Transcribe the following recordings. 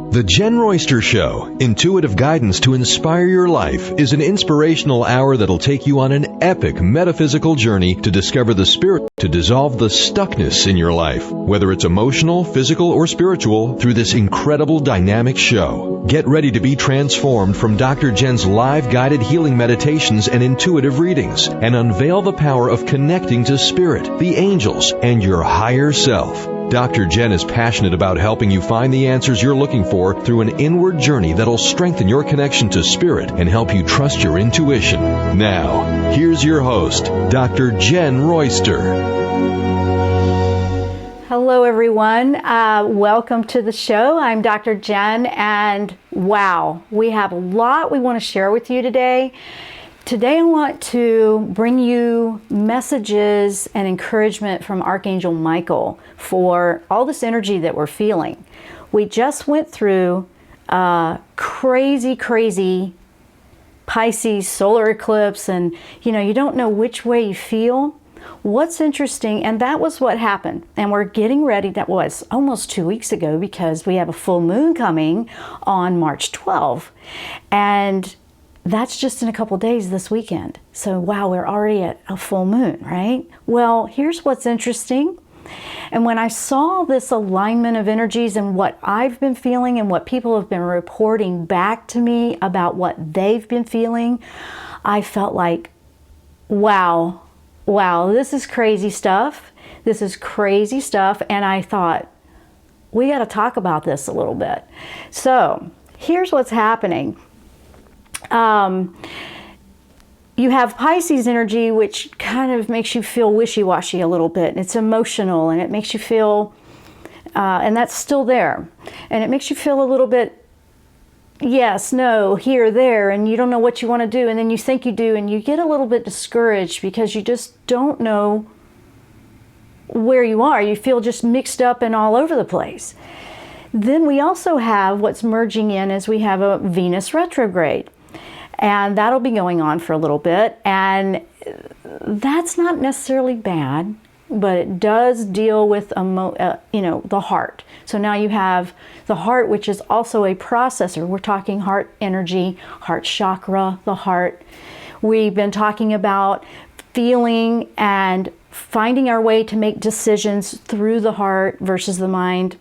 The Jenn Royster Show, intuitive guidance to inspire your life, is an inspirational hour that'll take you on an epic metaphysical journey to discover the spirit to dissolve the stuckness in your life, whether it's emotional, physical, or spiritual, through this incredible dynamic show. Get ready to be transformed from Dr. Jenn's live guided healing meditations and intuitive readings, and unveil the power of connecting to spirit, the angels, and your higher self. Dr. Jenn is passionate about helping you find the answers you're looking for through an inward journey that'll strengthen your connection to spirit and help you trust your intuition. Now, here's your host, Dr. Jenn Royster. Hello, everyone. Welcome to the show. I'm Dr. Jenn, and wow, we have a lot we want to share with you today. Today I want to bring you messages and encouragement from Archangel Michael for all this energy that we're feeling. We just went through a crazy Pisces solar eclipse, and you don't know which way you feel. What's interesting, and that was what happened, and we're getting ready, that was almost 2 weeks ago, because we have a full moon coming on March 12th, and that's just in a couple days this weekend. So wow, we're already at a full moon, right? Well, here's what's interesting. And when I saw this alignment of energies and what I've been feeling and what people have been reporting back to me about what they've been feeling, I felt like, wow, this is crazy stuff. This is crazy stuff. And I thought, we got to talk about this a little bit. So here's what's happening. You have Pisces energy, which kind of makes you feel wishy-washy a little bit. It's emotional, and it makes you feel, and that's still there. And it makes you feel a little bit, yes, no, here, there, and you don't know what you want to do, and then you think you do, and you get a little bit discouraged because you just don't know where you are. You feel just mixed up and all over the place. Then we also have what's merging in as we have a Venus retrograde. And that'll be going on for a little bit, and that's not necessarily bad, but it does deal with the heart. So now you have the heart, which is also a processor. We're talking heart energy, heart chakra, the heart. We've been talking about feeling and finding our way to make decisions through the heart versus the mind.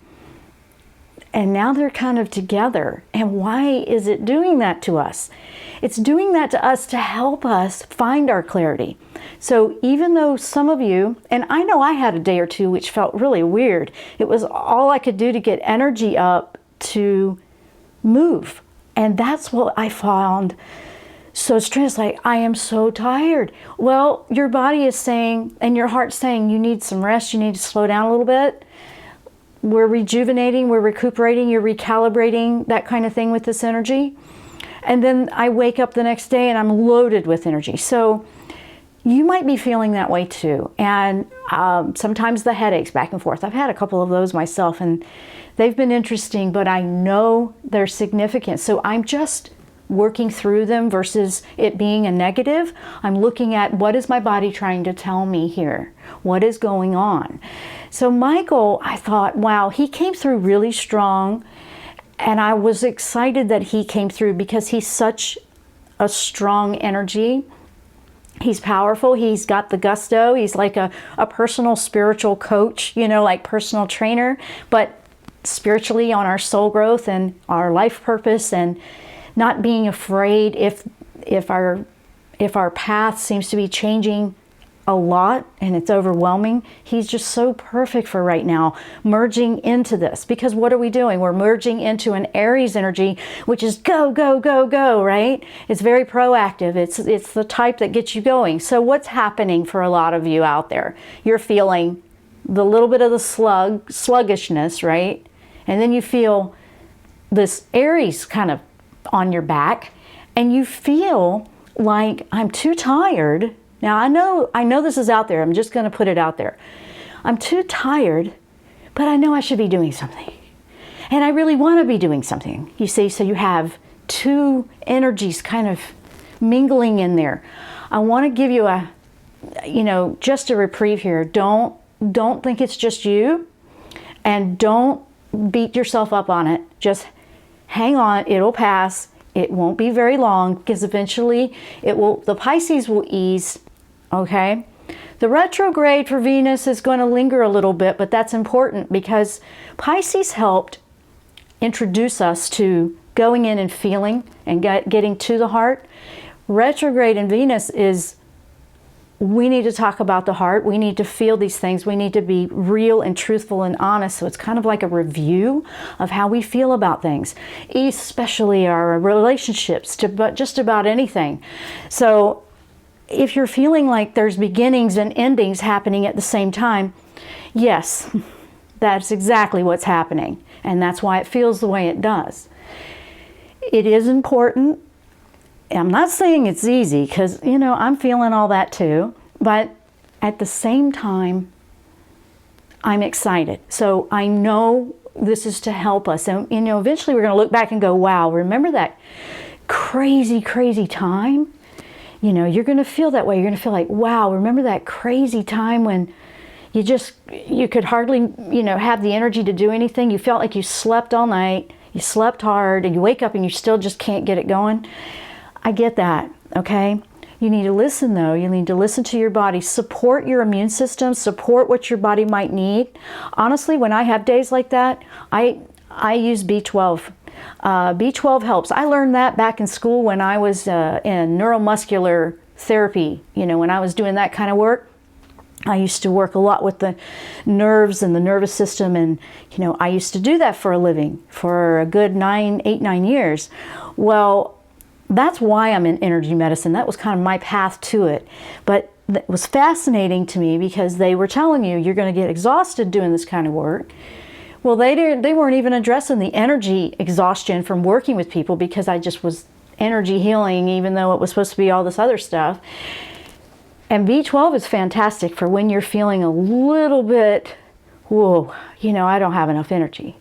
And now they're kind of together. And why is it doing that to us? It's doing that to us to help us find our clarity. So even though some of you, and I know I had a day or two which felt really weird, it was all I could do to get energy up to move. And that's what I found so strange. Like, I am so tired. Well, your body is saying, and your heart's saying, you need some rest, you need to slow down a little bit. We're rejuvenating, we're recuperating, you're recalibrating, that kind of thing with this energy. And then I wake up the next day and I'm loaded with energy. So you might be feeling that way too. And sometimes the headaches back and forth. I've had a couple of those myself, and they've been interesting, but I know they're significant. So I'm just working through them versus it being a negative. I'm looking at, what is my body trying to tell me here? What is going on? So Michael, I thought, wow, he came through really strong. And I was excited that he came through because he's such a strong energy. He's powerful. He's got the gusto. He's like a personal spiritual coach, like personal trainer, but spiritually on our soul growth and our life purpose, and not being afraid if our path seems to be changing a lot and it's overwhelming. He's just so perfect for right now, merging into this. Because what are we doing? We're merging into an Aries energy, which is go, go, go, go, right? It's very proactive. It's the type that gets you going. So what's happening for a lot of you out there? You're feeling the little bit of the sluggishness, right? And then you feel this Aries kind of on your back, and you feel like, I'm too tired. Now, I know this is out there. I'm just going to put it out there. I'm too tired, but I know I should be doing something. And I really want to be doing something. You see, so you have two energies kind of mingling in there. I want to give you just a reprieve here. Don't think it's just you, and don't beat yourself up on it. Just hang on, it'll pass. It won't be very long because eventually the Pisces will ease, okay? The retrograde for Venus is going to linger a little bit, but that's important because Pisces helped introduce us to going in and feeling and getting to the heart. Retrograde in Venus is, we need to talk about the heart. We need to feel these things. We need to be real and truthful and honest. So it's kind of like a review of how we feel about things, especially our relationships, to just about anything. So if you're feeling like there's beginnings and endings happening at the same time, yes, that's exactly what's happening. And that's why it feels the way it does. It is important. I'm not saying it's easy because, you know, I'm feeling all that too. But at the same time, I'm excited. So I know this is to help us. And, you know, eventually we're going to look back and go, wow, remember that crazy, crazy time? You know, you're going to feel that way. You're going to feel like, wow, remember that crazy time when you could hardly, you know, have the energy to do anything. You felt like you slept all night, you slept hard, and you wake up and you still just can't get it going. I get that, okay? You need to listen though. You need to listen to your body. Support your immune system. Support what your body might need. Honestly, when I have days like that, I use B12. B12 helps. I learned that back in school when I was in neuromuscular therapy. You know, when I was doing that kind of work, I used to work a lot with the nerves and the nervous system, and you know, I used to do that for a living for a good 8, 9 years. Well, that's why I'm in energy medicine. That was kind of my path to it. But it was fascinating to me because they were telling you you're going to get exhausted doing this kind of work. Well, they weren't even addressing the energy exhaustion from working with people because I just was energy healing, even though it was supposed to be all this other stuff. And B12 is fantastic for when you're feeling a little bit, whoa, you know, I don't have enough energy.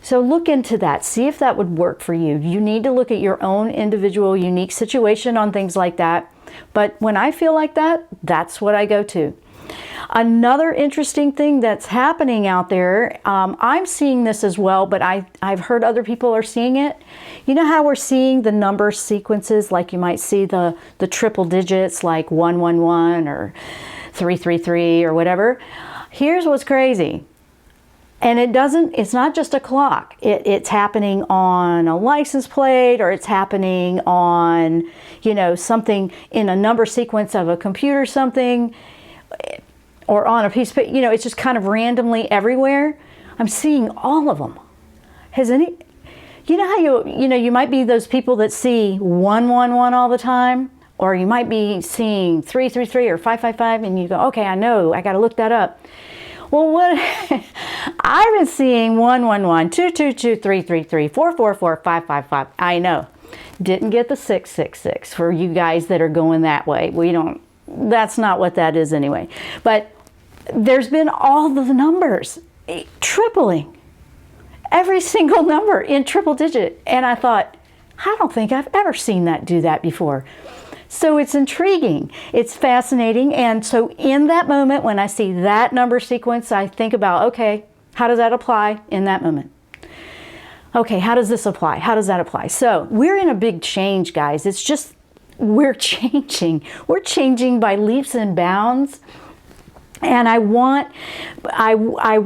So look into that. See if that would work for you. You need to look at your own individual, unique situation on things like that. But when I feel like that, that's what I go to. Another interesting thing that's happening out there, I'm seeing this as well, but I've heard other people are seeing it. You know how we're seeing the number sequences, like you might see the triple digits like 111 or 333 or whatever. Here's what's crazy. And it's not just a clock. It's happening on a license plate, or it's happening on, you know, something in a number sequence of a computer, something, or on a piece of paper. You know, it's just kind of randomly everywhere. I'm seeing all of them. You know how you might be those people that see 111 all the time, or you might be seeing 333 or 555, and you go, okay, I know, I got to look that up. Well, what I've been seeing 111, 222, 333, 444, 555. I know. Didn't get the 666 for you guys that are going that way. That's not what that is anyway. But there's been all the numbers tripling. Every single number in triple digit. And I thought, I don't think I've ever seen that do that before. So it's intriguing, it's fascinating, and so in that moment when I see that number sequence, I think about, okay, how does that apply in that moment? Okay, how does this apply? How does that apply? So we're in a big change, guys. It's just, we're changing. We're changing by leaps and bounds. And I'm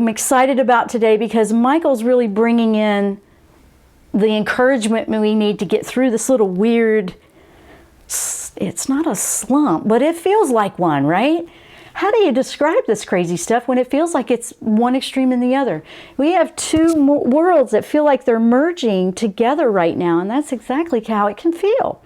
excited about today because Michael's really bringing in the encouragement we need to get through this little weird, it's not a slump, but it feels like one, right? How do you describe this crazy stuff when it feels like it's one extreme and the other? We have two worlds that feel like they're merging together right now, and that's exactly how it can feel.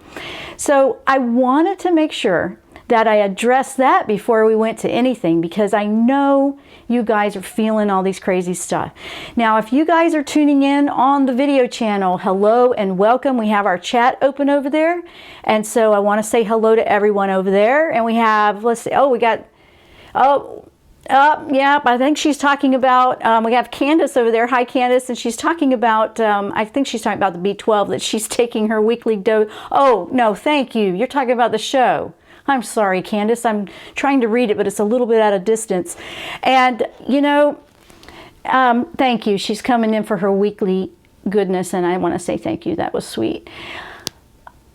So I wanted to make sure that I addressed that before we went to anything, because I know you guys are feeling all these crazy stuff. Now, if you guys are tuning in on the video channel, hello and welcome. We have our chat open over there. And so I want to say hello to everyone over there. And we have, let's see, I think she's talking about, we have Candace over there. Hi, Candace. And she's talking about, I think she's talking about the B12, that she's taking her weekly dose. Oh, no, thank you. You're talking about the show. I'm sorry, Candace. I'm trying to read it, but it's a little bit at a distance. And, you know, thank you. She's coming in for her weekly goodness, and I want to say thank you. That was sweet.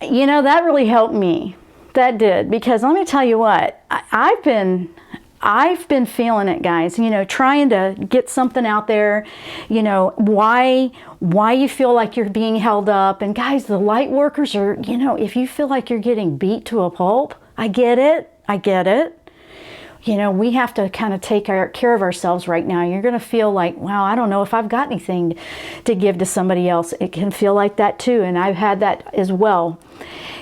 You know, that really helped me. That did, because let me tell you what, I've been feeling it, guys, you know, trying to get something out there, you know, why you feel like you're being held up. And guys, the light workers are, you know, if you feel like you're getting beat to a pulp, I get it. You know, we have to kind of take care of ourselves right now. You're going to feel like, wow, I don't know if I've got anything to give to somebody else. It can feel like that too, and I've had that as well.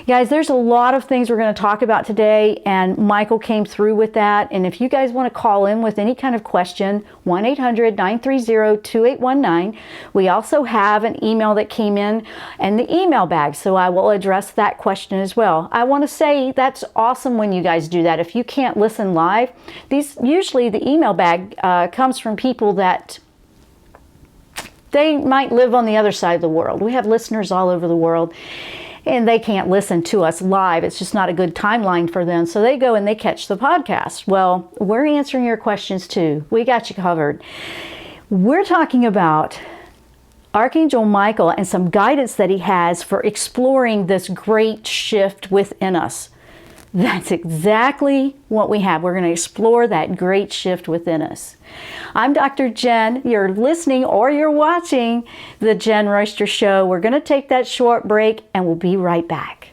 Guys, there's a lot of things we're going to talk about today, and Michael came through with that. And if you guys want to call in with any kind of question, 1-800-930-2819. We also have an email that came in and the email bag, so I will address that question as well. I want to say that's awesome when you guys do that. If you can't listen live, usually the email bag comes from people that they might live on the other side of the world. We have listeners all over the world, and they can't listen to us live. It's just not a good timeline for them. So they go and they catch the podcast. Well, we're answering your questions too. We got you covered. We're talking about Archangel Michael and some guidance that he has for exploring this great shift within us. That's exactly what we have. We're going to explore that great shift within us. I'm Dr. Jenn. You're listening or you're watching the Jenn Royster Show. We're going to take that short break and we'll be right back.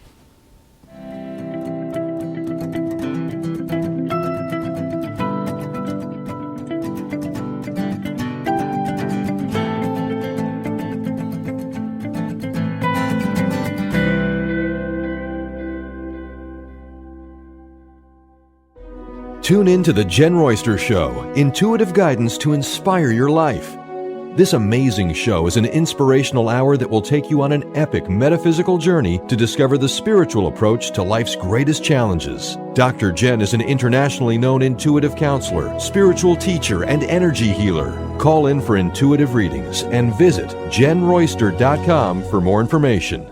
Tune in to the Jenn Royster Show, intuitive guidance to inspire your life. This amazing show is an inspirational hour that will take you on an epic metaphysical journey to discover the spiritual approach to life's greatest challenges. Dr. Jenn is an internationally known intuitive counselor, spiritual teacher, and energy healer. Call in for intuitive readings and visit JennRoyster.com for more information.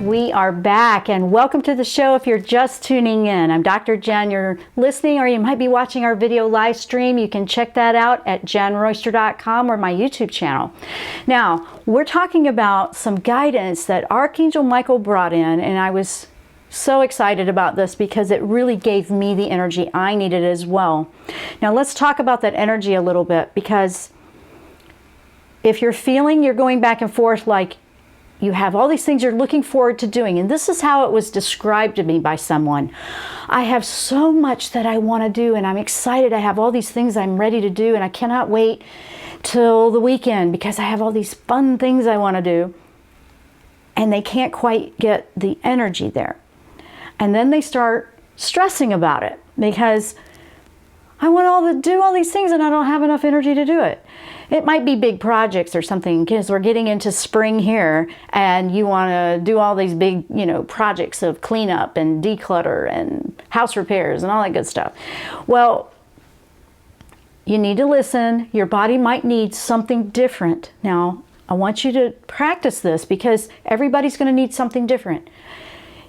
We are back, and welcome to the show if you're just tuning in. I'm Dr. Jenn. You're listening, or you might be watching our video live stream. You can check that out at JennRoyster.com or my YouTube channel. Now, we're talking about some guidance that Archangel Michael brought in, and I was so excited about this because it really gave me the energy I needed as well. Now, let's talk about that energy a little bit, because if you're feeling you're going back and forth like you have all these things you're looking forward to doing. And this is how it was described to me by someone. I have so much that I want to do, and I'm excited. I have all these things I'm ready to do, and I cannot wait till the weekend because I have all these fun things I want to do. And they can't quite get the energy there. And then they start stressing about it because I want to do all these things and I don't have enough energy to do it. It might be big projects or something because we're getting into spring here and you want to do all these big, projects of cleanup and declutter and house repairs and all that good stuff. Well, you need to listen. Your body might need something different. Now, I want you to practice this because everybody's going to need something different.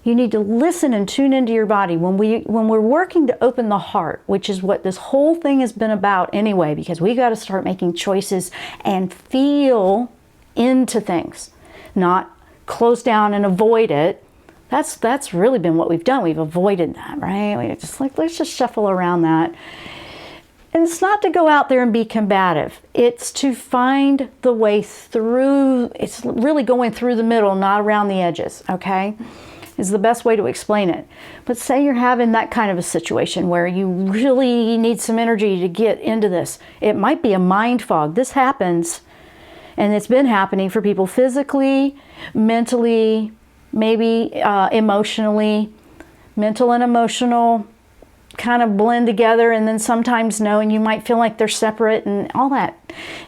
You need to listen and tune into your body. When we're working to open the heart, which is what this whole thing has been about anyway, because we got to start making choices and feel into things, not close down and avoid it. That's really been what we've done. We've avoided that, right? We're just like, let's just shuffle around that. And it's not to go out there and be combative. It's to find the way through. It's really going through the middle, not around the edges, okay? Is the best way to explain it. But say you're having that kind of a situation where you really need some energy to get into this. It might be a mind fog. This happens, and it's been happening for people physically, mentally, maybe emotionally. Mental and emotional kind of blend together, and then sometimes no, and you might feel like they're separate and all that.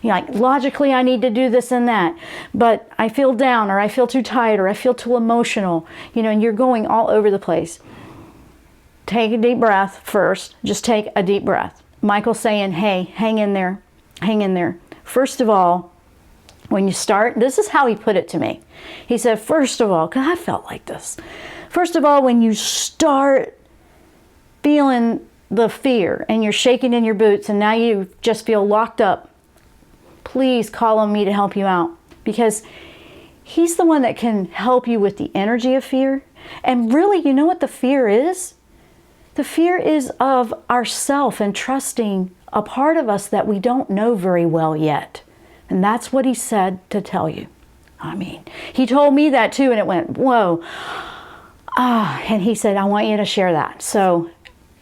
You're like, logically I need to do this and that, but I feel down, or I feel too tired, or I feel too emotional, and you're going all over the place. Take a deep breath first. Just take a deep breath. Michael's saying, hey, hang in there. Hang in there. First of all, when you start, this is how he put it to me. He said, first of all, because I felt like this. First of all, when you start feeling the fear and you're shaking in your boots and now you just feel locked up, please call on me to help you out, because he's the one that can help you with the energy of fear. And really, you know what the fear is? The fear is of ourself and trusting a part of us that we don't know very well yet. And that's what he said to tell you. I mean, he told me that too, and it went, whoa. And he said, I want you to share that. So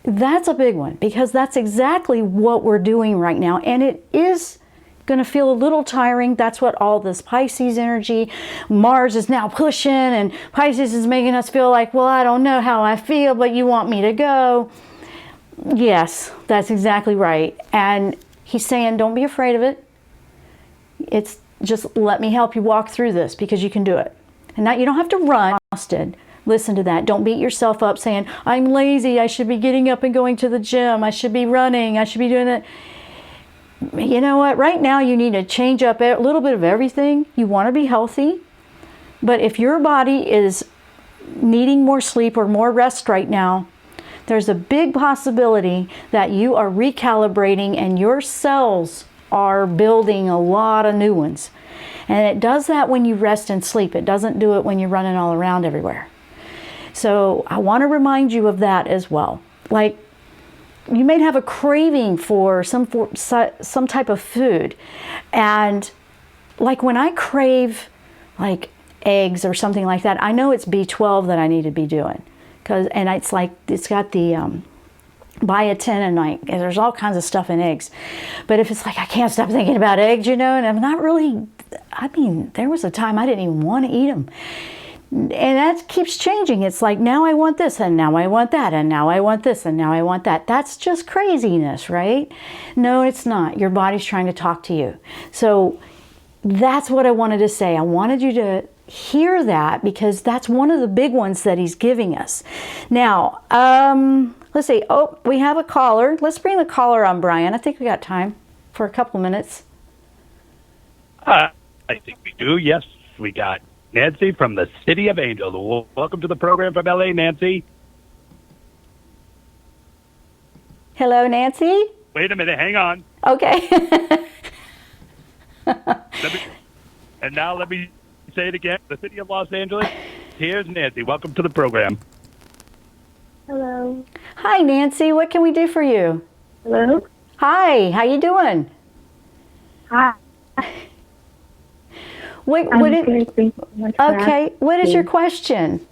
that's a big one, because that's exactly what we're doing right now. And it is going to feel a little tiring. That's what all this Pisces energy, Mars is now pushing, and Pisces is making us feel like, well, I don't know how I feel, but you want me to go. Yes, that's exactly right. And he's saying, don't be afraid of it. It's just, let me help you walk through this, because you can do it. And now you don't have to run. Listen to that. Don't beat yourself up saying, I'm lazy. I should be getting up and going to the gym. I should be running. I should be doing that. You know what? Right now you need to change up a little bit of everything. You want to be healthy. But if your body is needing more sleep or more rest right now, there's a big possibility that you are recalibrating and your cells are building a lot of new ones. And it does that when you rest and sleep. It doesn't do it when you're running all around everywhere. So I want to remind you of that as well. Like, you may have a craving for some type of food. And like when I crave like eggs or something like that, I know it's B12 that I need to be doing. And it's like, it's got the biotin, and like there's all kinds of stuff in eggs. But if it's like I can't stop thinking about eggs, and I'm not really, there was a time I didn't even want to eat them. And that keeps changing. It's like, now I want this, and now I want that, and now I want this, and now I want that. That's just craziness, right? No, it's not. Your body's trying to talk to you. So that's what I wanted to say. I wanted you to hear that, because that's one of the big ones that he's giving us. Now, let's see. Oh, we have a caller. Let's bring the caller on, Brian. I think we got time for a couple minutes. I think we do. Yes, we got Nancy from the City of Angels. Welcome to the program from LA, Nancy. Hello, Nancy. Wait a minute. Hang on. Okay. And now let me say it again. The City of Los Angeles. Here's Nancy. Welcome to the program. Hello. Hi, Nancy. What can we do for you? Hello. Hi. How you doing? Hi. Wait, I'm good. Thank you so much for okay, what is your asking. question?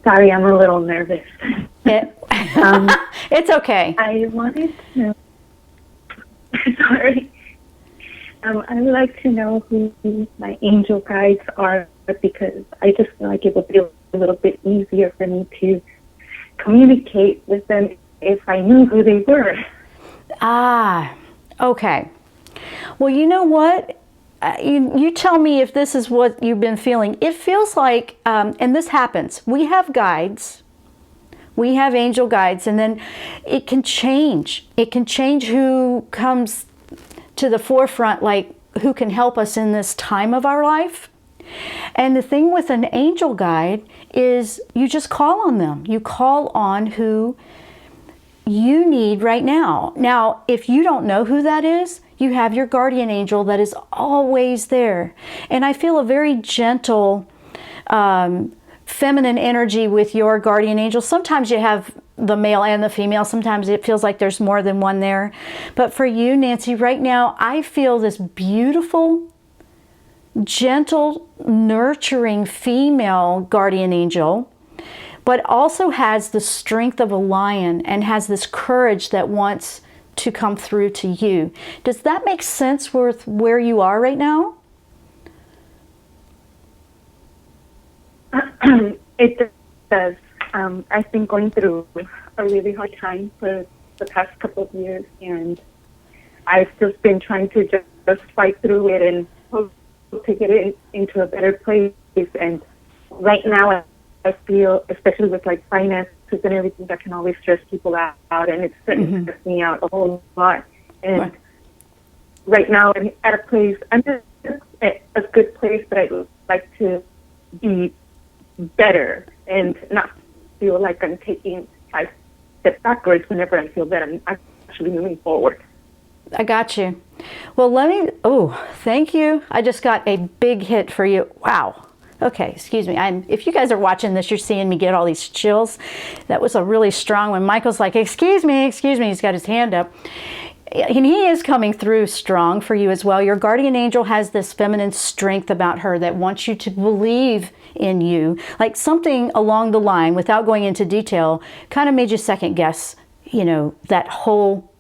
Sorry, I'm a little nervous. It, it's okay. I wanted to know. Sorry. I would like to know who my angel guides are because I just feel like it would be a little bit easier for me to communicate with them if I knew who they were. Ah, okay. Well, you know what? You tell me if this is what you've been feeling. It feels like, and this happens, we have guides, we have angel guides, and then it can change. It can change who comes to the forefront, like who can help us in this time of our life. And the thing with an angel guide is you just call on them. You call on who you need right now. Now, if you don't know who that is, you have your guardian angel that is always there. And I feel a very gentle, feminine energy with your guardian angel. Sometimes you have the male and the female. Sometimes it feels like there's more than one there. But for you, Nancy, right now, I feel this beautiful, gentle, nurturing female guardian angel, but also has the strength of a lion and has this courage that wants to come through to you. Does that make sense with where you are right now? It does. I've been going through a really hard time for the past couple of years, and I've just been trying to just fight through it and hope to get it into a better place. And right now, I feel, especially with like finances and everything, that can always stress people out, and it's starting to stress me out a whole lot. And right now, I'm at a place, I'm just at a good place, but I'd like to be better and not feel like I'm taking 5 steps backwards whenever I feel that I'm actually moving forward. I got you. Well, thank you. I just got a big hit for you. Wow. Okay, excuse me. If you guys are watching this, you're seeing me get all these chills. That was a really strong one. Michael's like, excuse me. He's got his hand up. And he is coming through strong for you as well. Your guardian angel has this feminine strength about her that wants you to believe in you. Like something along the line, without going into detail, kind of made you second guess, that whole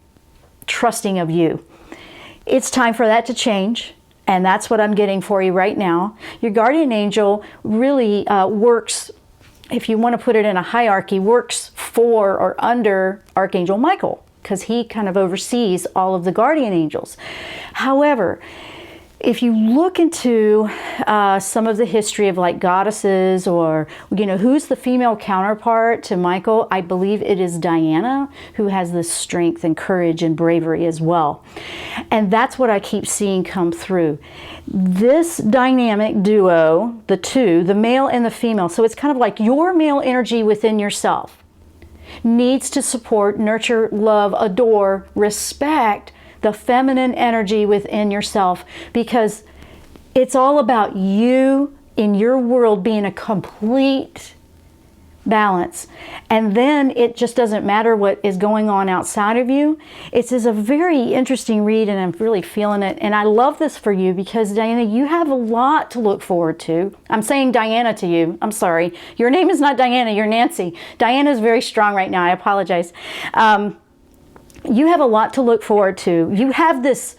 trusting of you. It's time for that to change. And that's what I'm getting for you right now. Your guardian angel really works, if you want to put it in a hierarchy, works for or under Archangel Michael, because he kind of oversees all of the guardian angels. However, if you look into some of the history of like goddesses or, who's the female counterpart to Michael, I believe it is Diana, who has this strength and courage and bravery as well. And that's what I keep seeing come through. This dynamic duo, the two, the male and the female, so it's kind of like your male energy within yourself needs to support, nurture, love, adore, respect the feminine energy within yourself, because it's all about you in your world being a complete balance. And then it just doesn't matter what is going on outside of you. It's a very interesting read, and I'm really feeling it. And I love this for you because, Diana, you have a lot to look forward to. I'm saying Diana to you. I'm sorry. Your name is not Diana. You're Nancy. Diana is very strong right now. I apologize. You have a lot to look forward to. You have this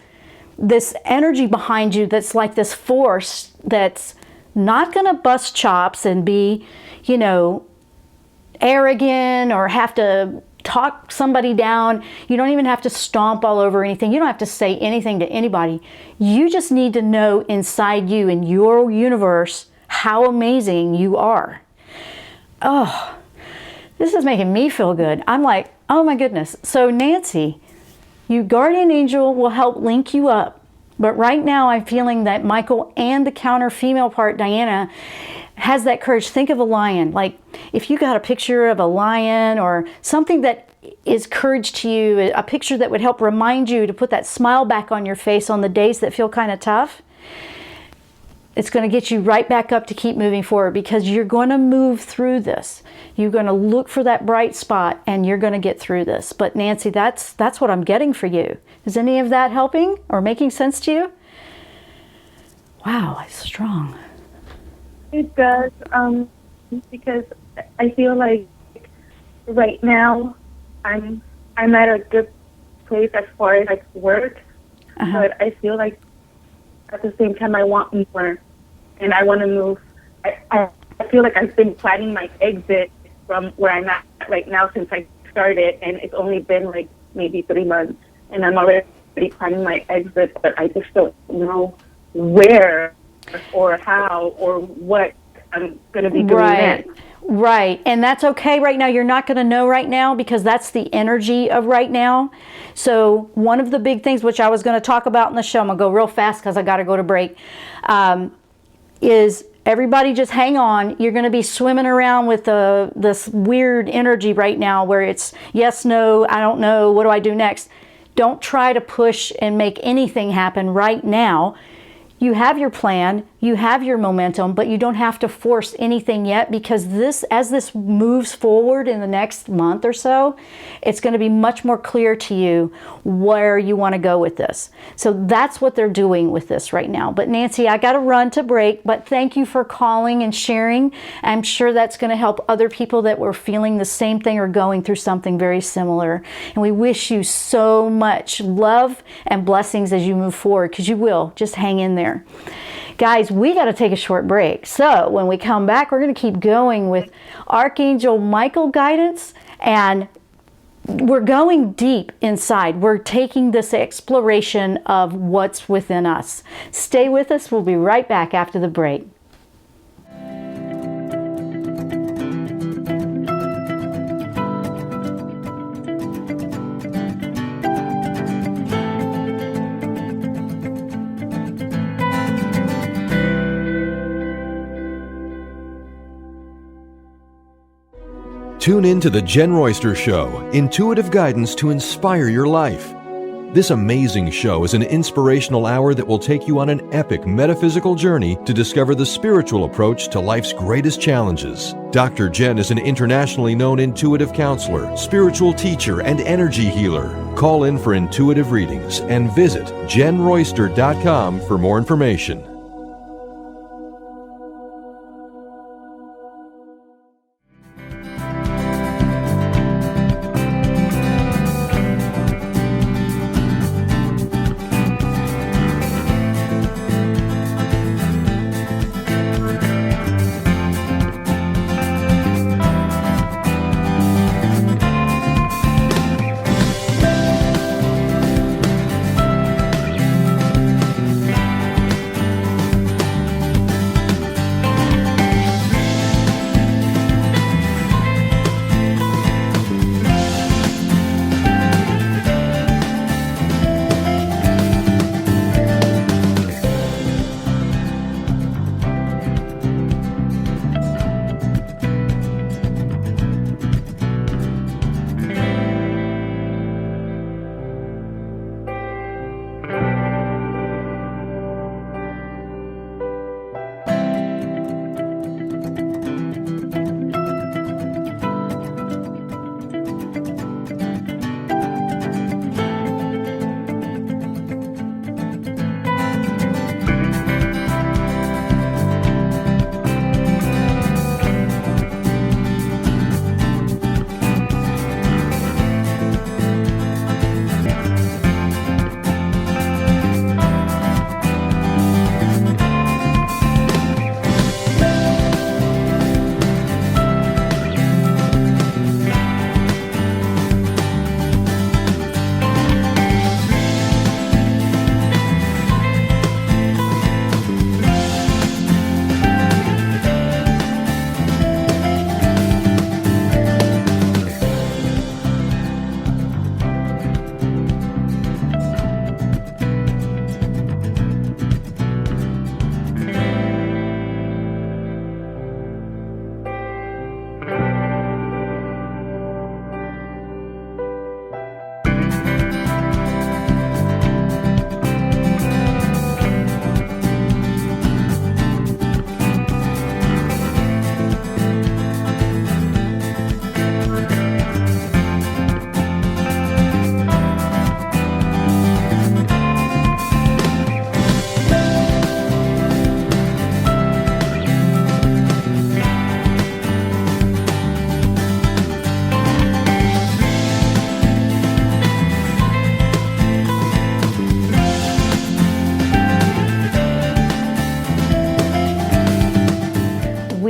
energy behind you that's like this force that's not going to bust chops and be, arrogant or have to talk somebody down. You don't even have to stomp all over anything. You don't have to say anything to anybody. You just need to know inside you, in your universe, how amazing you are. Oh, this is making me feel good. I'm like, oh my goodness. So Nancy, your guardian angel will help link you up. But right now I'm feeling that Michael and the counter female part, Diana, has that courage. Think of a lion. Like if you got a picture of a lion or something that is courage to you, a picture that would help remind you to put that smile back on your face on the days that feel kind of tough. It's going to get you right back up to keep moving forward, because you're going to move through this. You're going to look for that bright spot, and you're going to get through this. But Nancy, that's what I'm getting for you. Is any of that helping or making sense to you? Wow, it's strong. It does, because I feel like right now I'm at a good place as far as like work, but I feel like at the same time I want more, and I want to move. I feel like I've been planning my exit from where I'm at right now since I started, and it's only been like maybe 3 months, and I'm already planning my exit, but I just don't know where or how or what I'm going to be doing next. Right, and that's okay right now. You're not going to know right now, because that's the energy of right now. So one of the big things, which I was going to talk about in the show, I'm going to go real fast because I got to go to break, is everybody just hang on. You're going to be swimming around with this weird energy right now where it's yes, no, I don't know, what do I do next? Don't try to push and make anything happen right now. You have your plan, you have your momentum, but you don't have to force anything yet, because as this moves forward in the next month or so, it's going to be much more clear to you where you want to go with this. So that's what they're doing with this right now. But Nancy, I got to run to break, but thank you for calling and sharing. I'm sure that's going to help other people that were feeling the same thing or going through something very similar. And we wish you so much love and blessings as you move forward, because you will. Just hang in there. Guys, we got to take a short break. So when we come back, we're going to keep going with Archangel Michael guidance, and we're going deep inside. We're taking this exploration of what's within us. Stay with us. We'll be right back after the break. Tune in to the Jenn Royster Show, intuitive guidance to inspire your life. This amazing show is an inspirational hour that will take you on an epic metaphysical journey to discover the spiritual approach to life's greatest challenges. Dr. Jenn is an internationally known intuitive counselor, spiritual teacher, and energy healer. Call in for intuitive readings and visit JennRoyster.com for more information.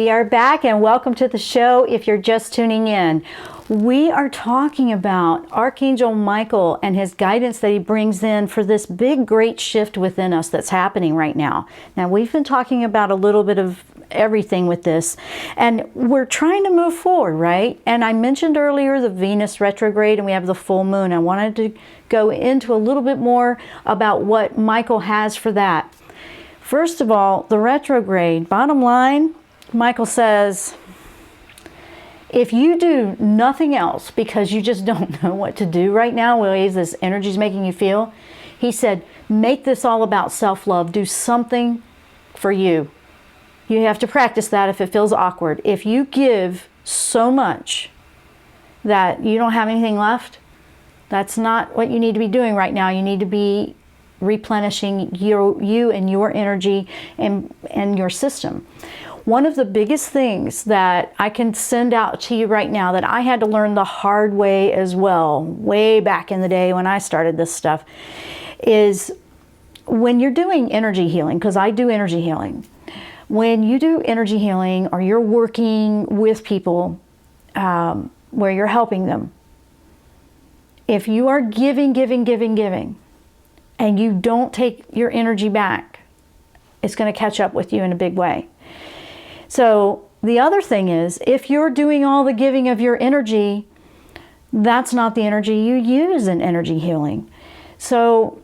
We are back and welcome to the show if you're just tuning in. We are talking about Archangel Michael and his guidance that he brings in for this big, great shift within us that's happening right now. Now, we've been talking about a little bit of everything with this, and we're trying to move forward, right? And I mentioned earlier the Venus retrograde, and we have the full moon. I wanted to go into a little bit more about what Michael has for that. First of all, the retrograde, bottom line, Michael says, if you do nothing else because you just don't know what to do right now, ways this energy is making you feel, he said, make this all about self-love. Do something for you. You have to practice that if it feels awkward. If you give so much that you don't have anything left, that's not what you need to be doing right now. You need to be replenishing you and your energy and your system. One of the biggest things that I can send out to you right now that I had to learn the hard way as well, way back in the day when I started this stuff, is when you're doing energy healing, because I do energy healing, when you do energy healing or you're working with people where you're helping them, if you are giving, and you don't take your energy back, it's going to catch up with you in a big way. So the other thing is, if you're doing all the giving of your energy, that's not the energy you use in energy healing. So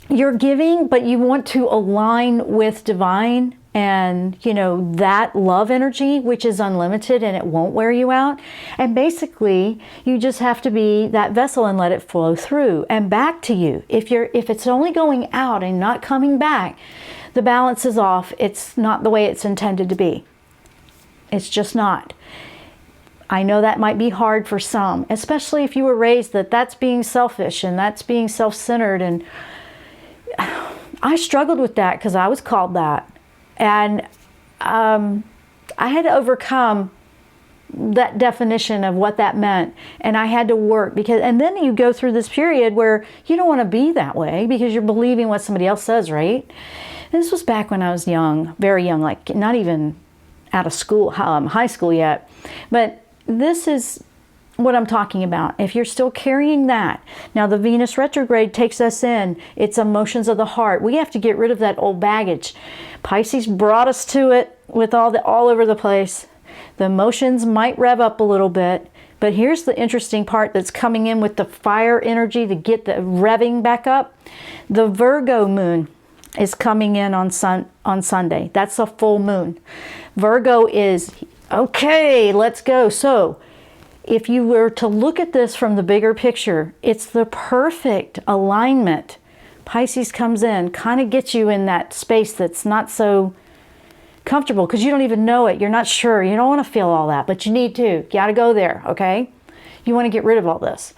you're giving, but you want to align with divine and, you know, that love energy, which is unlimited and it won't wear you out. And basically, you just have to be that vessel and let it flow through and back to you. If it's only going out and not coming back, the balance is off. It's not the way it's intended to be. It's just not. I know that might be hard for some, especially if you were raised that that's being selfish and that's being self-centered. And I struggled with that because I was called that. And I had to overcome that definition of what that meant. And I had to work and then you go through this period where you don't want to be that way because you're believing what somebody else says, right? This was back when I was young, very young, like not even out of school, high school yet. But this is what I'm talking about. If you're still carrying that. Now the Venus retrograde takes us in. It's emotions of the heart. We have to get rid of that old baggage. Pisces brought us to it with all over the place. The emotions might rev up a little bit. But here's the interesting part that's coming in with the fire energy to get the revving back up. The Virgo moon is coming in on Sunday. That's a full moon. Virgo is, okay, let's go. So if you were to look at this from the bigger picture, it's the perfect alignment. Pisces comes in, kind of gets you in that space that's not so comfortable because you don't even know it. You're not sure. You don't want to feel all that, but you need to. You got to go there, okay? You want to get rid of all this.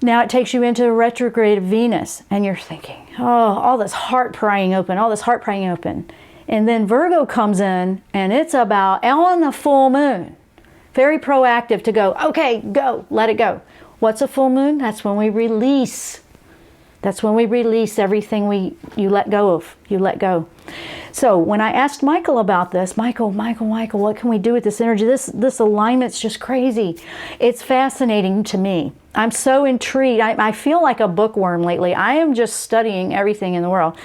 Now it takes you into a retrograde of Venus, and you're thinking, oh, all this heart prying open. And then Virgo comes in, and it's about on the full moon. Very proactive to go, okay, go, let it go. What's a full moon? That's when we release. That's when we release everything you let go of. You let go. So when I asked Michael about this, Michael, what can we do with this energy? This alignment's just crazy. It's fascinating to me. I'm so intrigued. I feel like a bookworm lately. I am just studying everything in the world.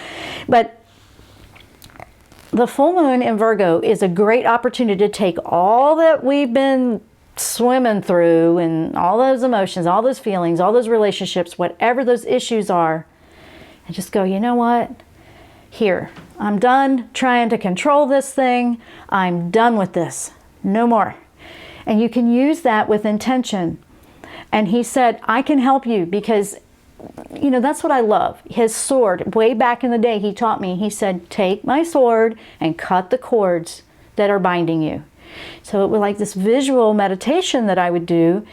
But the full moon in Virgo is a great opportunity to take all that we've been swimming through and all those emotions, all those feelings, all those relationships, whatever those issues are, and just go, you know what? Here, I'm done trying to control this thing. I'm done with this. No more. And you can use that with intention. And he said, I can help you because, you know, that's what I love. His sword, way back in the day, he taught me, he said, take my sword and cut the cords that are binding you. So it was like this visual meditation that I would do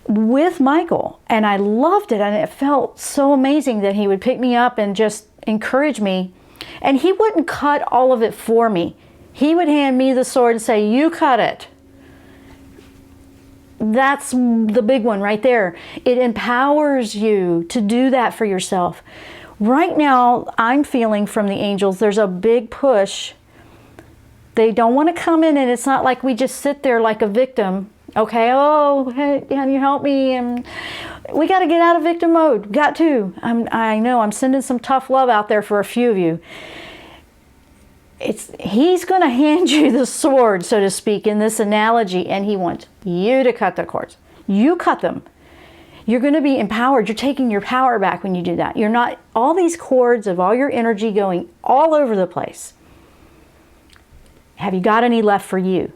with Michael. And I loved it. And it felt so amazing that he would pick me up and just encourage me. And he wouldn't cut all of it for me. He would hand me the sword and say, you cut it. That's the big one right there. It empowers you to do that for yourself. Right now, I'm feeling from the angels, there's a big push They don't want to come in, and it's not like we just sit there like a victim. Okay, oh, hey, can you help me? And we got to get out of victim mode. Got to. I know I'm sending some tough love out there for a few of you. He's going to hand you the sword, so to speak, in this analogy, and he wants you to cut the cords. You cut them. You're going to be empowered. You're taking your power back when you do that. You're not all these cords of all your energy going all over the place. Have you got any left for you?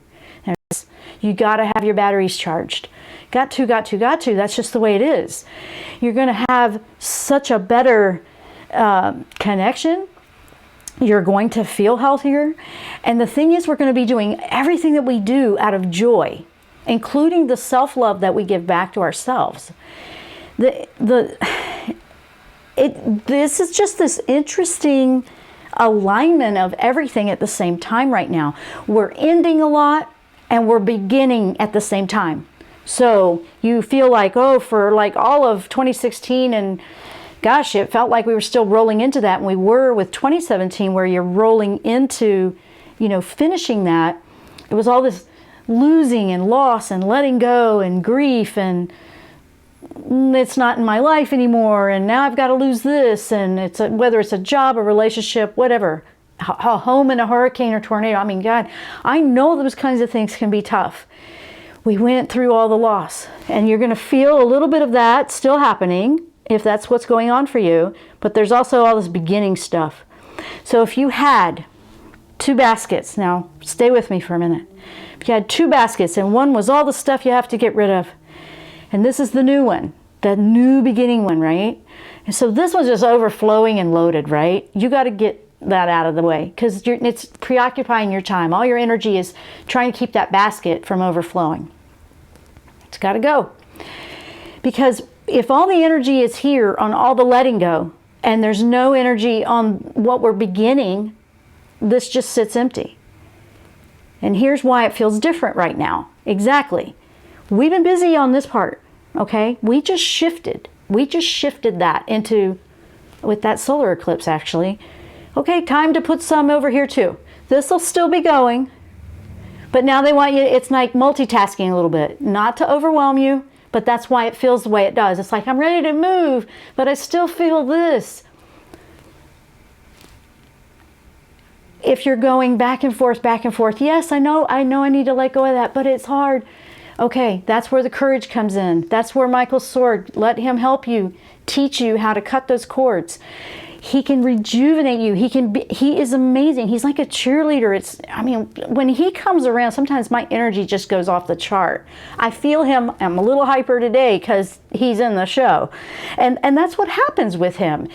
You got to have your batteries charged. Got to. That's just the way it is. You're going to have such a better connection. You're going to feel healthier. And the thing is, we're going to be doing everything that we do out of joy, including the self-love that we give back to ourselves. This is just this interesting alignment of everything at the same time right now. We're ending a lot and we're beginning at the same time. So you feel like, oh, for like all of 2016, and gosh, it felt like we were still rolling into that, and we were with 2017, where you're rolling into, finishing that. It was all this losing and loss and letting go and grief, and it's not in my life anymore, and now I've got to lose this, and whether it's a job, a relationship, whatever, a home in a hurricane or tornado. I mean, God, I know those kinds of things can be tough. We went through all the loss, and you're going to feel a little bit of that still happening if that's what's going on for you, but there's also all this beginning stuff. So if you had 2 baskets, now stay with me for a minute. If you had 2 baskets, and one was all the stuff you have to get rid of, and this is the new one, the new beginning one, right? And so this one's just overflowing and loaded, right? You got to get that out of the way, because it's preoccupying your time. All your energy is trying to keep that basket from overflowing. It's got to go. Because if all the energy is here on all the letting go, and there's no energy on what we're beginning, this just sits empty. And here's why it feels different right now. Exactly. We've been busy on this part, okay? We just shifted that into, with that solar eclipse actually. Okay, time to put some over here too. This will still be going, but now they want you, it's like multitasking a little bit, not to overwhelm you, but that's why it feels the way it does. It's like, I'm ready to move, but I still feel this. If you're going back and forth, yes, I know I need to let go of that, but it's hard. Okay, that's where the courage comes in. That's where Michael's sword, let him help you, teach you how to cut those cords. He can rejuvenate you. He is amazing. He's like a cheerleader. When he comes around, sometimes my energy just goes off the chart. I feel him. I'm a little hyper today because he's in the show. And that's what happens with him.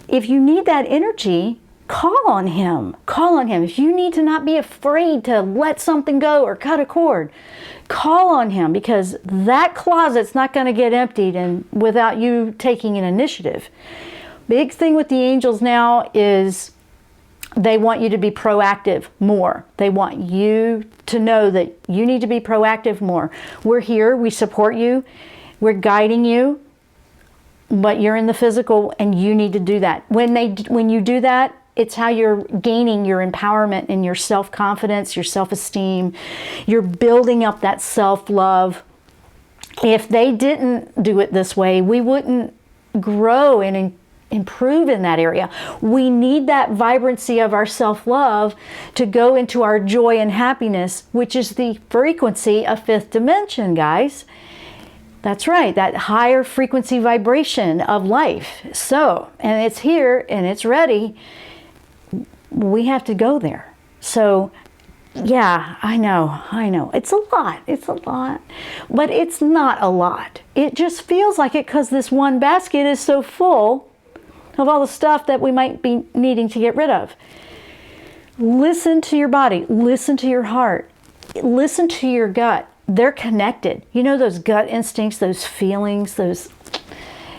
If you need that energy, call on him. Call on him. If you need to not be afraid to let something go or cut a cord, call on him, because that closet's not going to get emptied and without you taking an initiative. Big thing with the angels now is they want you to be proactive more. They want you to know that you need to be proactive more. We're here, we support you, we're guiding you, but you're in the physical and you need to do that. When you do that, it's how you're gaining your empowerment and your self-confidence, your self-esteem. You're building up that self-love. If they didn't do it this way, we wouldn't grow and improve in that area. We need that vibrancy of our self-love to go into our joy and happiness, which is the frequency of 5th dimension, guys. That's right, that higher frequency vibration of life. So, and it's here and it's ready. We have to go there. So, yeah, I know. It's a lot, but it's not a lot. It just feels like it because this one basket is so full of all the stuff that we might be needing to get rid of. Listen to your body, listen to your heart, listen to your gut. They're connected. You know, those gut instincts, those feelings, maybe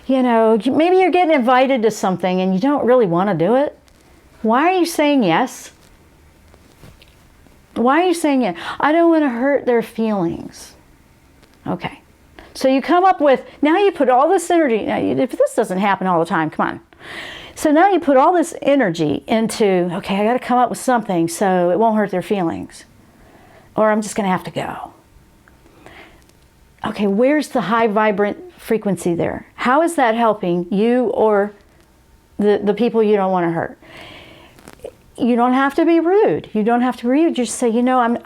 you're getting invited to something and you don't really want to do it. Why are you saying yes? Why are you saying yes? I don't want to hurt their feelings. Okay. So you come up with, now you put all this energy, now if this doesn't happen all the time, come on. So now you put all this energy into, okay, I got to come up with something so it won't hurt their feelings, or I'm just going to have to go. Okay, where's the high vibrant frequency there? How is that helping you or the people you don't want to hurt? You don't have to be rude. You don't have to be rude. Just say, I'm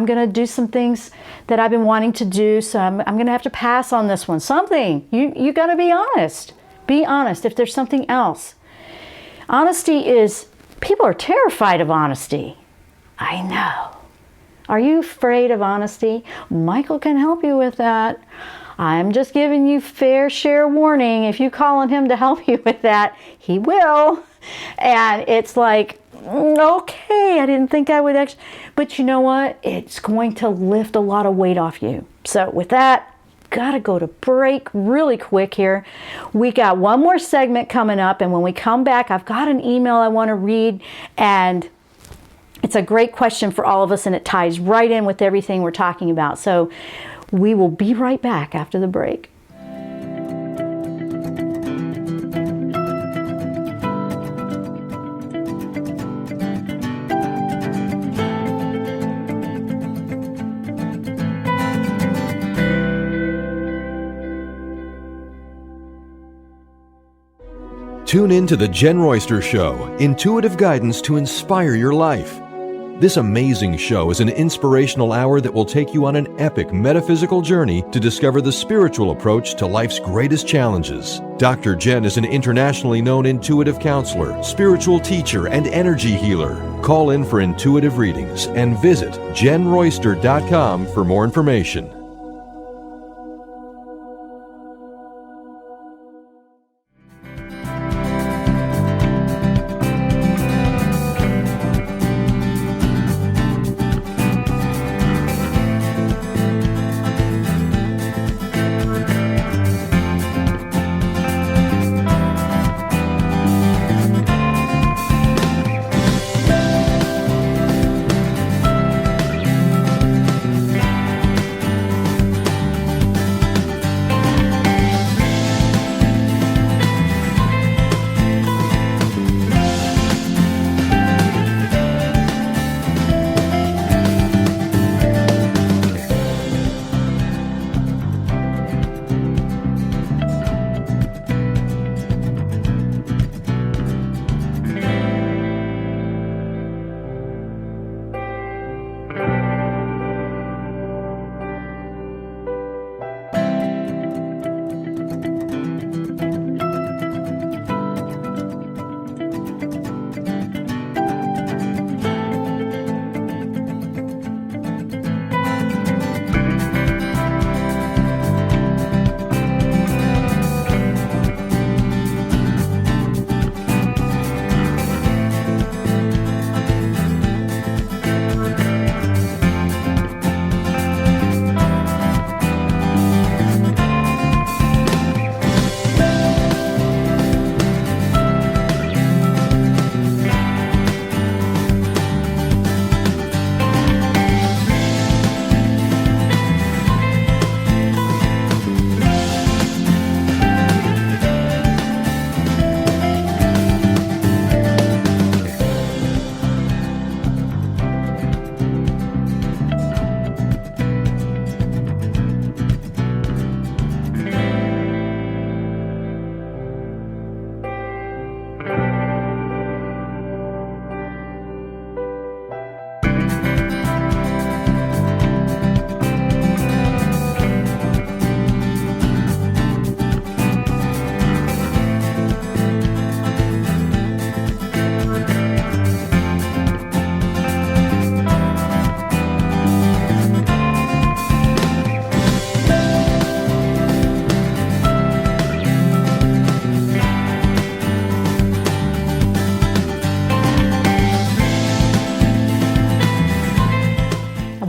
going to do some things that I've been wanting to do, so I'm going to have to pass on this one. Something. You got to be honest. Be honest if there's something else. Honesty is, people are terrified of honesty. I know. Are you afraid of honesty? Michael can help you with that. I'm just giving you fair share warning. If you call on him to help you with that, he will. And it's like, okay, I didn't think I would actually, but you know what? It's going to lift a lot of weight off you. So with that, gotta go to break really quick here. We got one more segment coming up, and when we come back, I've got an email I want to read, and it's a great question for all of us, and it ties right in with everything we're talking about. So we will be right back after the break. Tune in to the Jenn Royster Show, intuitive guidance to inspire your life. This amazing show is an inspirational hour that will take you on an epic metaphysical journey to discover the spiritual approach to life's greatest challenges. Dr. Jenn is an internationally known intuitive counselor, spiritual teacher, and energy healer. Call in for intuitive readings and visit JennRoyster.com for more information.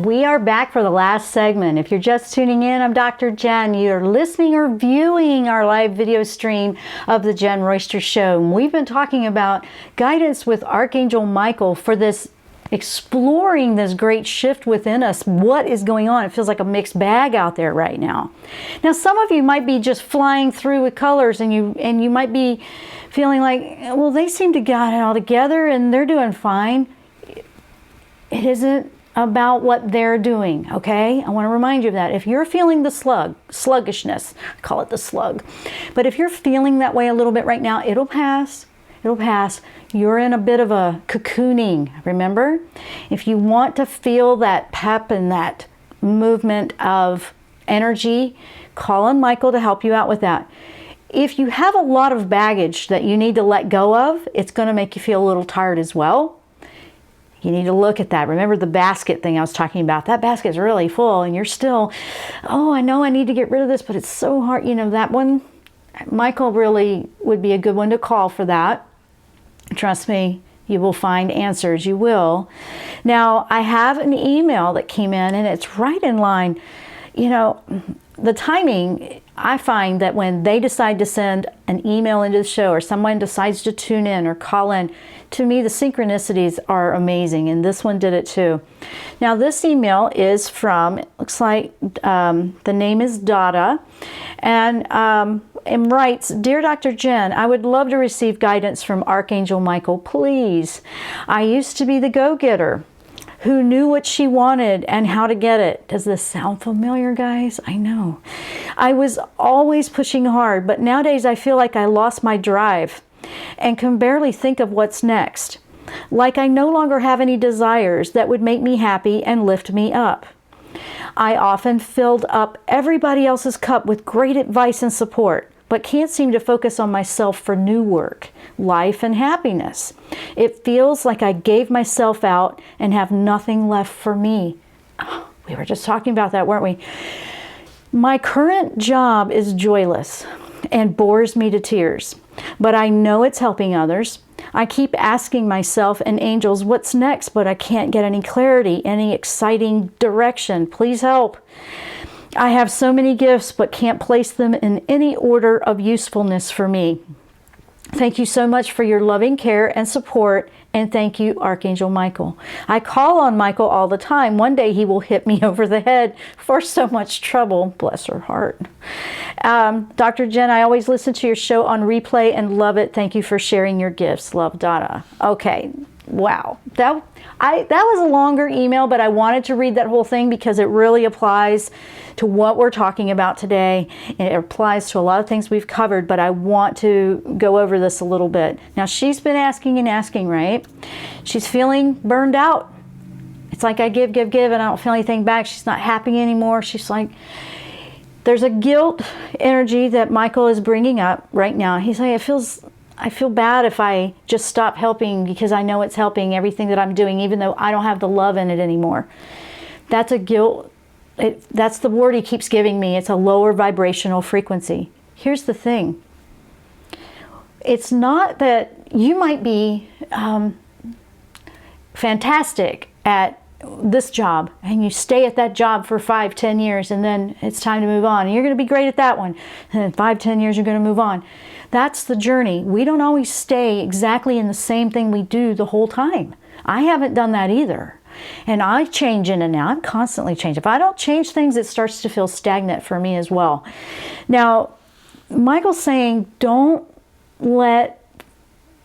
We are back for the last segment. If you're just tuning in, I'm Dr. Jenn. You're listening or viewing our live video stream of the Jenn Royster Show. And we've been talking about guidance with Archangel Michael for this exploring this great shift within us. What is going on? It feels like a mixed bag out there right now. Now, some of you might be just flying through with colors, and you might be feeling like, well, they seem to got it all together and they're doing fine. It isn't about what they're doing, okay? I want to remind you of that. If you're feeling the sluggishness, I call it the slug, but if you're feeling that way a little bit right now, it'll pass. It'll pass. You're in a bit of a cocooning, remember? If you want to feel that pep and that movement of energy, call on Michael to help you out with that. If you have a lot of baggage that you need to let go of, it's going to make you feel a little tired as well. You need to look at that. Remember the basket thing I was talking about? That basket's really full and you're still, oh, I know I need to get rid of this, but it's so hard. You know, that one, Michael really would be a good one to call for that. Trust me, you will find answers. You will. Now, I have an email that came in and it's right in line. You know, the timing, I find that when they decide to send an email into the show or someone decides to tune in or call in, to me, the synchronicities are amazing, and this one did it too. Now, this email is from, it looks like the name is Dada, and writes, Dear Dr. Jenn, I would love to receive guidance from Archangel Michael, please. I used to be the go-getter who knew what she wanted and how to get it. Does this sound familiar, guys? I know. I was always pushing hard, but nowadays I feel like I lost my drive and can barely think of what's next. Like I no longer have any desires that would make me happy and lift me up. I often filled up everybody else's cup with great advice and support, but can't seem to focus on myself for new work, life, and happiness. It feels like I gave myself out and have nothing left for me. Oh, we were just talking about that, weren't we? My current job is joyless and bores me to tears, but I know it's helping others. I keep asking myself and angels, what's next? But I can't get any clarity, any exciting direction. Please help. I have so many gifts, but can't place them in any order of usefulness for me. Thank you so much for your loving care and support, and thank you, Archangel Michael. I call on Michael all the time. One day he will hit me over the head for so much trouble. Bless her heart. Dr. Jenn, I always listen to your show on replay and love it. Thank you for sharing your gifts. Love, Dada. Okay. Wow. That was a longer email, but I wanted to read that whole thing because it really applies to what we're talking about today. It applies to a lot of things we've covered, but I want to go over this a little bit. Now, she's been asking and asking, right? She's feeling burned out. It's like I give, and I don't feel anything back. She's not happy anymore. She's like, there's a guilt energy that Michael is bringing up right now. He's like, I feel bad if I just stop helping because I know it's helping everything that I'm doing, even though I don't have the love in it anymore. That's a guilt. That's the word he keeps giving me. It's a lower vibrational frequency. Here's the thing. It's not that you might be fantastic at this job and you stay at that job for 5-10 years and then it's time to move on and you're going to be great at that one, and in 5-10 years you're going to move on. That's the journey. We don't always stay exactly in the same thing we do the whole time. I haven't done that either, and I change in and out. I'm constantly changing. If I don't change things, it starts to feel stagnant for me as well. Now, Michael's saying don't let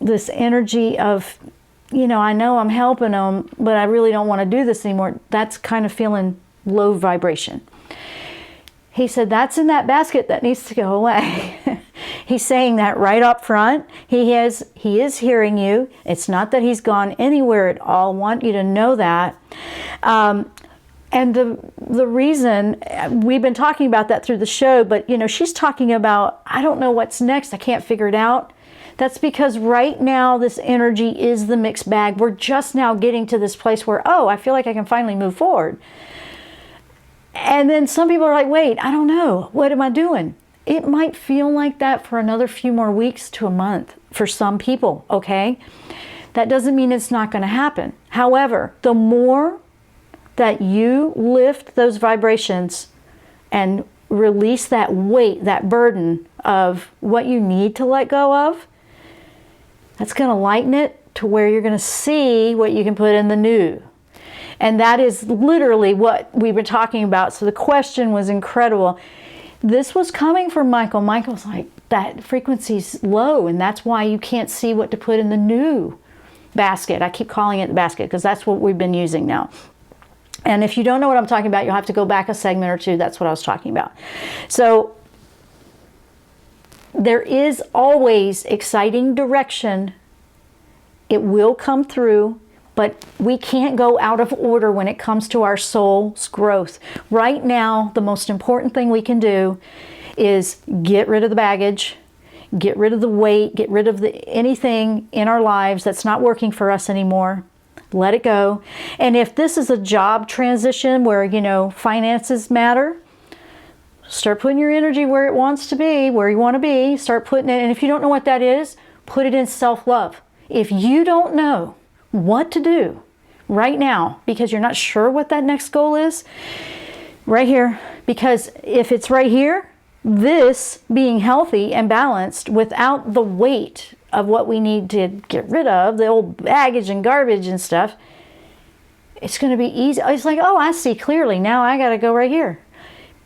this energy of, I know I'm helping them, but I really don't want to do this anymore. That's kind of feeling low vibration. He said, that's in that basket that needs to go away. He's saying that right up front. He is hearing you. It's not that he's gone anywhere at all. I want you to know that. And the reason, we've been talking about that through the show, but she's talking about, I don't know what's next. I can't figure it out. That's because right now this energy is the mixed bag. We're just now getting to this place where, I feel like I can finally move forward. And then some people are like, wait, I don't know. What am I doing? It might feel like that for another few more weeks to a month for some people, okay? That doesn't mean it's not going to happen. However, the more that you lift those vibrations and release that weight, that burden of what you need to let go of, that's going to lighten it to where you're going to see what you can put in the new. And that is literally what we were talking about. So the question was incredible. This was coming from Michael. Michael's like, that frequency's low, and that's why you can't see what to put in the new basket. I keep calling it the basket because that's what we've been using now. And if you don't know what I'm talking about, you'll have to go back a segment or two. That's what I was talking about. So there is always exciting direction. It will come through, but we can't go out of order when it comes to our soul's growth. Right now, the most important thing we can do is get rid of the baggage, get rid of the weight, get rid of anything in our lives that's not working for us anymore. Let it go. And if this is a job transition where, finances matter, start putting your energy where it wants to be, where you want to be. Start putting it, and if you don't know what that is, put it in self-love. If you don't know what to do right now because you're not sure what that next goal is, right here, because if it's right here, this being healthy and balanced without the weight of what we need to get rid of, the old baggage and garbage and stuff, it's going to be easy. It's like, oh, I see clearly. Now I got to go right here.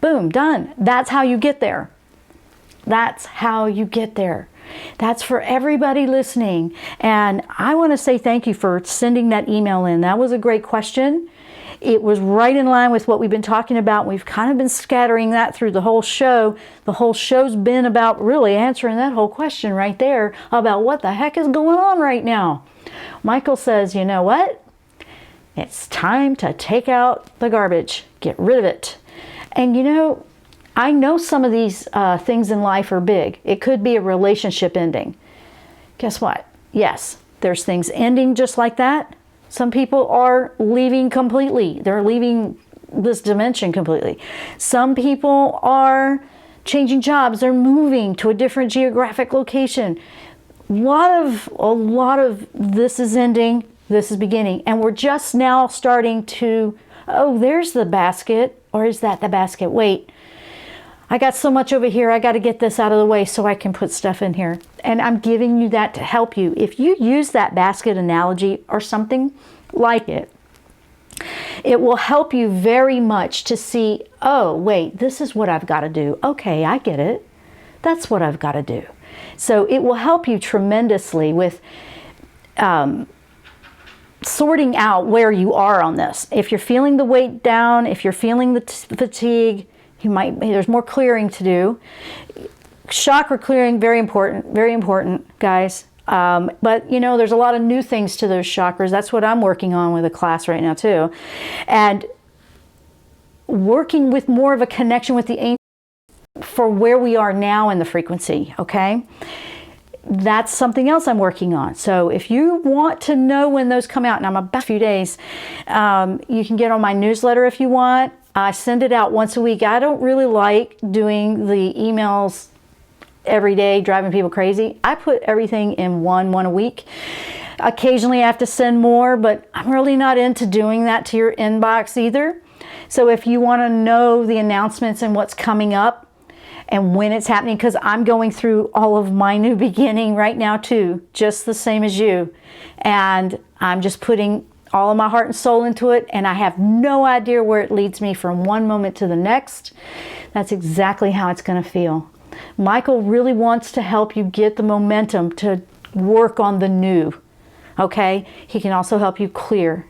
Boom, done. That's how you get there. That's how you get there. That's for everybody listening. And I want to say thank you for sending that email in. That was a great question. It was right in line with what we've been talking about. We've kind of been scattering that through the whole show. The whole show's been about really answering that whole question right there about what the heck is going on right now. Michael says, you know what? It's time to take out the garbage. Get rid of it. And I know some of these things in life are big. It could be a relationship ending. Guess what? Yes, there's things ending just like that. Some people are leaving completely. They're leaving this dimension completely. Some people are changing jobs. They're moving to a different geographic location. A lot of this is ending. This is beginning. And we're just now starting to, oh, there's the basket. Or is that the basket? Wait, I got so much over here. I got to get this out of the way so I can put stuff in here. And I'm giving you that to help you. If you use that basket analogy or something like it, it will help you very much to see, oh, wait, this is what I've got to do. Okay, I get it. That's what I've got to do. So it will help you tremendously with sorting out where you are on this. If you're feeling the weight down, if you're feeling the fatigue, there's more clearing to do. Chakra clearing, very important, guys. But there's a lot of new things to those chakras. That's what I'm working on with a class right now too. And working with more of a connection with the angels for where we are now in the frequency, okay? That's something else I'm working on. So if you want to know when those come out, and I'm about a few days, you can get on my newsletter if you want. I send it out once a week. I don't really like doing the emails every day, driving people crazy. I put everything in one a week. Occasionally I have to send more, but I'm really not into doing that to your inbox either. So if you want to know the announcements and what's coming up and when it's happening, because I'm going through all of my new beginning right now too, just the same as you. And I'm just putting all of my heart and soul into it, and I have no idea where it leads me from one moment to the next. That's exactly how it's going to feel. Michael really wants to help you get the momentum to work on the new, okay? He can also help you clear.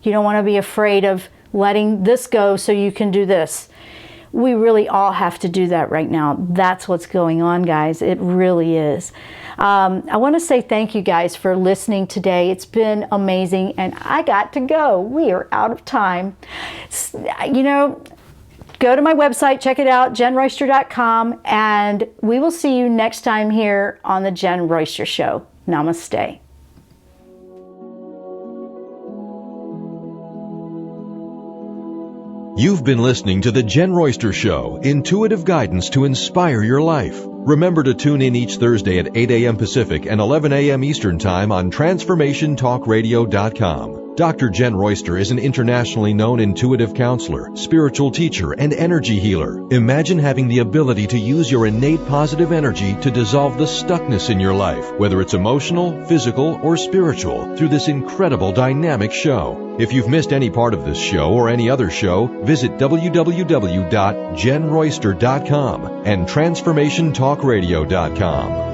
You don't want to be afraid of letting this go so you can do this. We really all have to do that right now. That's what's going on, guys. It really is. I want to say thank you guys for listening today. It's been amazing, and I got to go. We are out of time. Go to my website, check it out, JennRoyster.com, and we will see you next time here on the Jenn Royster Show. Namaste. You've been listening to the Jenn Royster Show, intuitive guidance to inspire your life. Remember to tune in each Thursday at 8 a.m. Pacific and 11 a.m. Eastern Time on TransformationTalkRadio.com. Dr. Jenn Royster is an internationally known intuitive counselor, spiritual teacher, and energy healer. Imagine having the ability to use your innate positive energy to dissolve the stuckness in your life, whether it's emotional, physical, or spiritual, through this incredible dynamic show. If you've missed any part of this show or any other show, visit www.JennRoyster.com and TransformationTalkRadio.com.